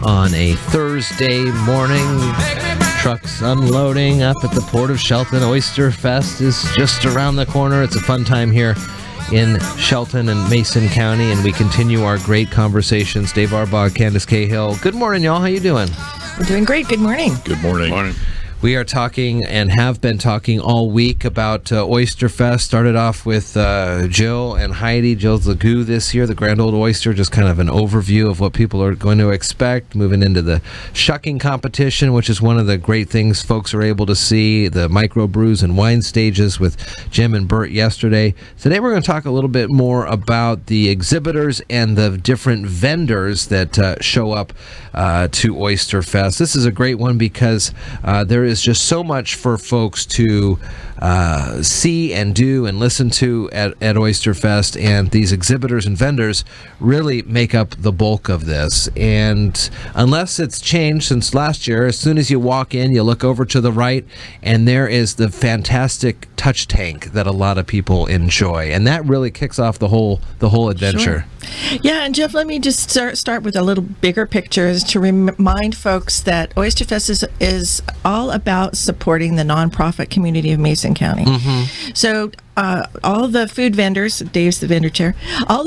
on a Thursday morning. Trucks unloading up at the Port of Shelton. Oysterfest is just around the corner. It's a fun time here in Shelton and Mason County, and we continue our great conversations. Dave Arbaugh and Candace Cahill. Good morning, y'all. How you doing? We're doing great. Good morning. Good morning. Good morning. We are talking and have been talking all week about Oysterfest. Started off with Jill and Heidi. Jill's the goo this year, the Grand Old Oyster, just kind of an overview of what people are going to expect. Moving into the shucking competition, which is one of the great things folks are able to see, the microbrews and wine stages with Jim and Bert yesterday. Today we're going to talk a little bit more about the exhibitors and the different vendors that show up to Oysterfest. This is a great one because there is just so much for folks to see and do and listen to at Oysterfest, and these exhibitors and vendors really make up the bulk of this. And unless it's changed since last year, as soon as you walk in, you look over to the right, and there is the fantastic touch tank that a lot of people enjoy, and that really kicks off the whole adventure. Sure. Yeah, and Jeff, let me just start with a little bigger picture, is to remind folks that Oysterfest is all about supporting the nonprofit community of Mason County. Mm-hmm. So all the food vendors, Dave's the vendor chair, all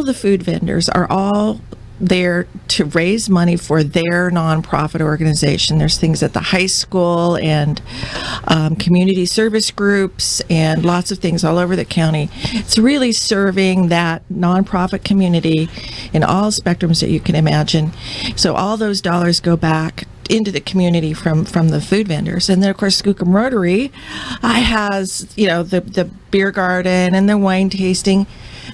the food vendors are all there to raise money for their nonprofit organization. There's things at the high school and community service groups and lots of things all over the county. It's really serving that nonprofit community in all spectrums that you can imagine. So all those dollars go back into the community from the food vendors. And then of course Skookum Rotary has the beer garden and the wine tasting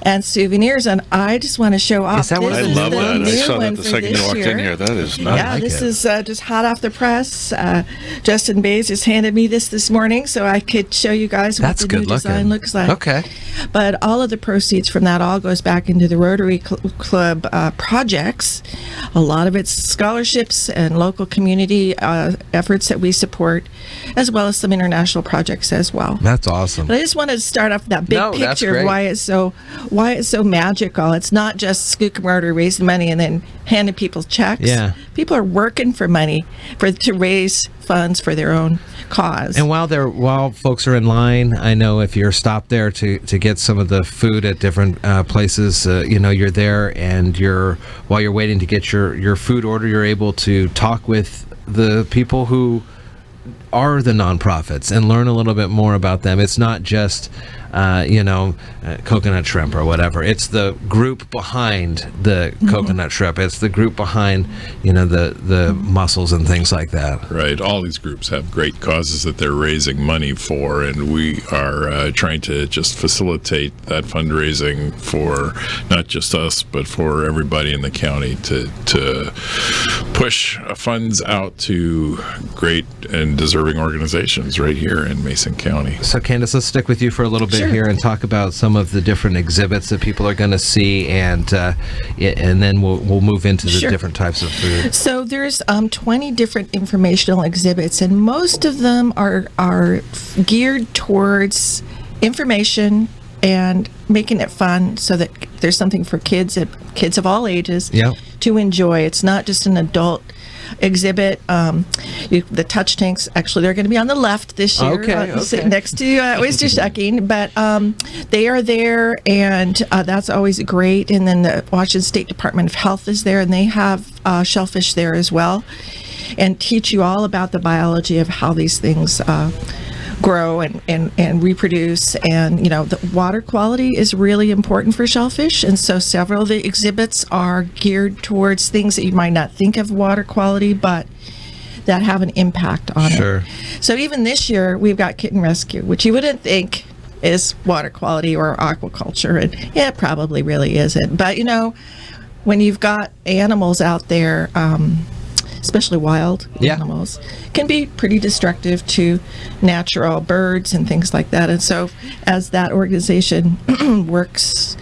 and souvenirs, and I just want to show off. Is that what I love that. I saw that the second you walked in here. That is nice. Yeah, this is just hot off the press. Justin Bays just handed me this morning, so I could show you guys what the new design looks like. Okay. But all of the proceeds from that all goes back into the Rotary Club projects. A lot of it's scholarships and local community efforts that we support, as well as some international projects as well. That's awesome. But I just wanted to start off with that big picture of why it's so magical. It's not just Skookum Rotary raising money and then handing people checks. Yeah. People are working for money to raise funds for their own cause. And while folks are in line, I know if you're stopped there to get some of the food at different places, you're there, and while you're waiting to get your food order, you're able to talk with the people who are the nonprofits and learn a little bit more about them. It's not just coconut shrimp or whatever. It's the group behind the coconut shrimp. It's the group behind the mussels and things like that. Right. All these groups have great causes that they're raising money for, and we are trying to just facilitate that fundraising for not just us, but for everybody in the county to push funds out to great and deserving organizations right here in Mason County. So Candace, let's stick with you for a little bit here and talk about some of the different exhibits that people are going to see, and then we'll move into the different types of food. So there's 20 different informational exhibits, and most of them are geared towards information and making it fun, so that there's something for kids of all ages to enjoy. It's not just an adult exhibit. The touch tanks, actually, they're going to be on the left this year, sitting next to oyster shucking, but they are there, and that's always great. And then the Washington State Department of Health is there, and they have shellfish there as well, and teach you all about the biology of how these things grow and reproduce. And the water quality is really important for shellfish, and so several of the exhibits are geared towards things that you might not think of water quality, but that have an impact on it. So even this year we've got kitten rescue, which you wouldn't think is water quality or aquaculture, and it probably really isn't, but when you've got animals out there, especially wild animals, can be pretty destructive to natural birds and things like that. And so as that organization works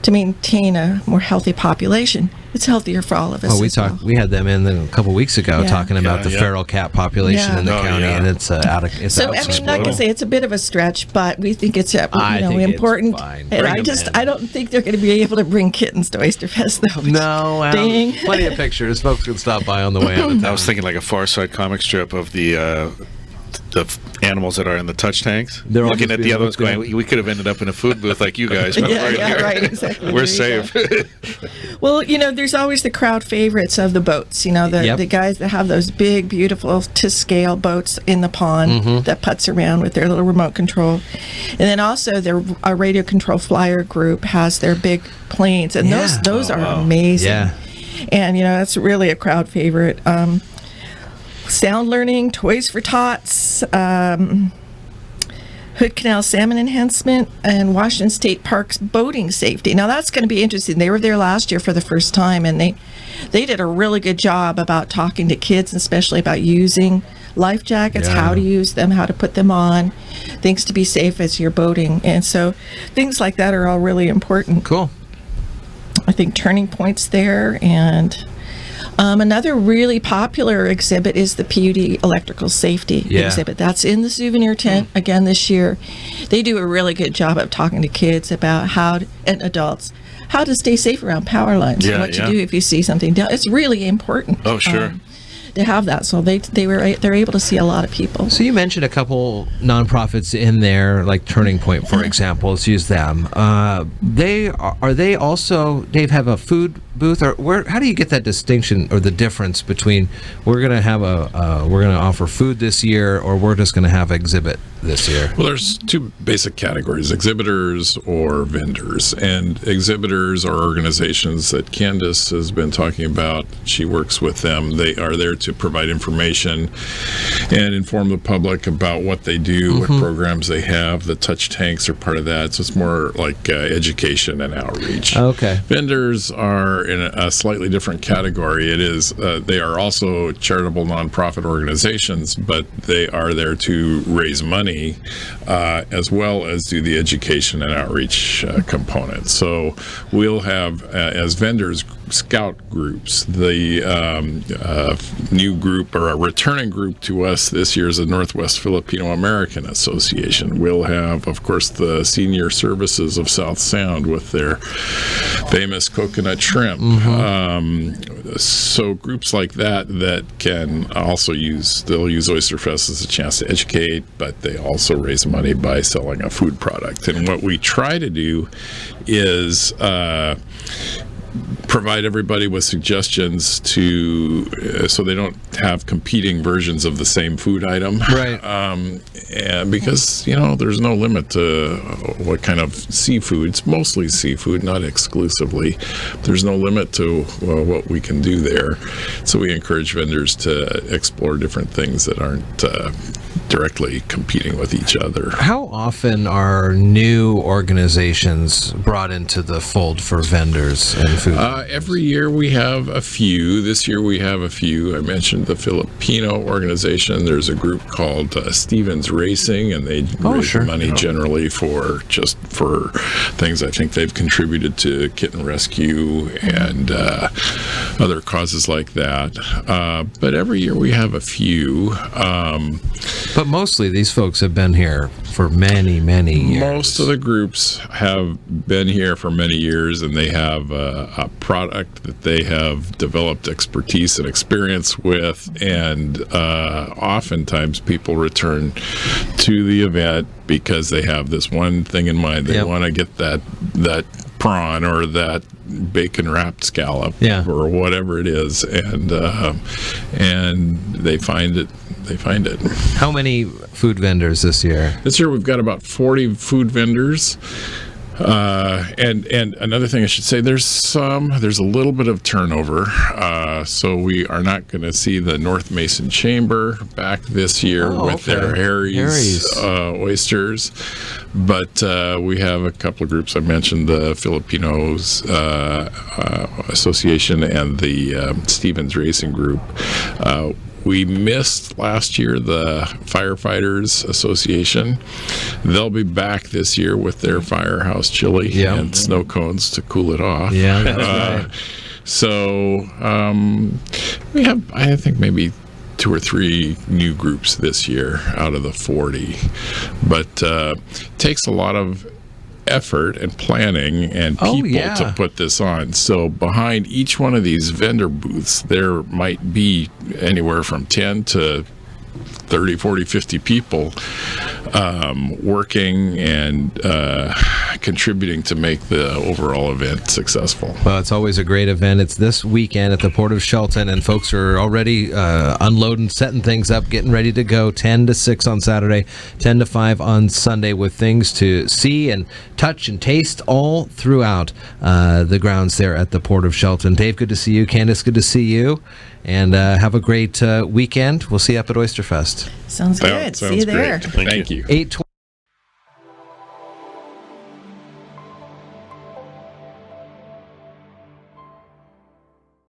to maintain a more healthy population. It's healthier for all of us. We had them in a couple weeks ago talking about the feral cat population in the county, and it's So I mean, like I say, it's a bit of a stretch, but we think it's important. It's fine. And I don't think they're going to be able to bring kittens to Oysterfest though. No, dang. Plenty of pictures. Folks can stop by on the way out. I was thinking like a Far Side comic strip of the animals that are in the touch tanks. They're looking at the other ones going, we could have ended up in a food booth like you guys. But right, exactly. We're safe. Well, there's always the crowd favorites of the boats. The guys that have those big, beautiful to scale boats in the pond that putts around with their little remote control. And then also our radio control flyer group has their big planes, and those are amazing. Yeah. And that's really a crowd favorite. Sound learning, toys for tots, Hood Canal salmon enhancement, and Washington State Parks boating safety. Now that's going to be interesting. They were there last year for the first time, and they did a really good job about talking to kids, especially about using life jackets, how to use them, how to put them on, things to be safe as you're boating. And so things like that are all really important. Cool. I think turning points there, and another really popular exhibit is the PUD electrical safety exhibit. That's in the souvenir tent again this year. They do a really good job of talking to kids about and adults how to stay safe around power lines and what to do if you see something down. It's really important. Oh, sure. To have that, so they're able to see a lot of people. So you mentioned a couple nonprofits in there, like Turning Point, for example. Let's use them. They also have a food booth, or how do you get that distinction or the difference between we're going to offer food this year, or we're just going to have an exhibit this year? Well, there's two basic categories: exhibitors or vendors. And exhibitors are organizations that Candace has been talking about. She works with them. They are there to provide information and inform the public about what they do, what programs they have. The touch tanks are part of that, so it's more like education and outreach. Okay. Vendors are in a slightly different category. It is they are also charitable nonprofit organizations, but they are there to raise money as well as do the education and outreach component. So we'll have as vendors scout groups. The new group, or a returning group to us this year, is the Northwest Filipino American Association. We'll have, of course, the Senior Services of South Sound with their famous coconut shrimp. So groups like that can also they'll use Oysterfest as a chance to educate, but they also raise money by selling a food product. And what we try to do is provide everybody with suggestions so they don't have competing versions of the same food item. Right. And because, there's no limit to what kind of seafood. It's mostly seafood, not exclusively. There's no limit to what we can do there. So we encourage vendors to explore different things that aren't directly competing with each other. How often are new organizations brought into the fold for vendors and food? Every year we have a few. This year we have a few. I mentioned the Filipino organization. There's a group called Stevens Racing, and they raise money generally for things. I think they've contributed to kitten rescue and other causes like that. But every year we have a few. But mostly these folks have been here for many, many years. Most of the groups have been here for many years, and they have a product that they have developed expertise and experience with, and oftentimes people return to the event because they have this one thing in mind. They want to get that prawn or that bacon wrapped scallop or whatever it is, and they find it. How many food vendors this year? This year we've got about 40 food vendors. And another thing I should say, there's a little bit of turnover. So we are not going to see the North Mason Chamber back this year with their Harry's oysters. But we have a couple of groups. I mentioned the Filipinos Association and the Stevens Racing Group. We missed last year the Firefighters Association. They'll be back this year with their firehouse chili and snow cones to cool it off. Yeah, that's right. So we have, I think, maybe 2 or 3 new groups this year out of the 40. But it takes a lot of effort and planning and people to put this on. So behind each one of these vendor booths, there might be anywhere from 10 to 30, 40, 50 people working and contributing to make the overall event successful. Well, it's always a great event. It's this weekend at the Port of Shelton, and folks are already unloading, setting things up, getting ready to go. 10 to 6 on Saturday, 10 to 5 on Sunday, with things to see and touch and taste all throughout the grounds there at the Port of Shelton. Dave, good to see you. Candace, good to see you. And have a great weekend. We'll see you up at Oysterfest. Sounds good. See you there. Thank you. 8:20.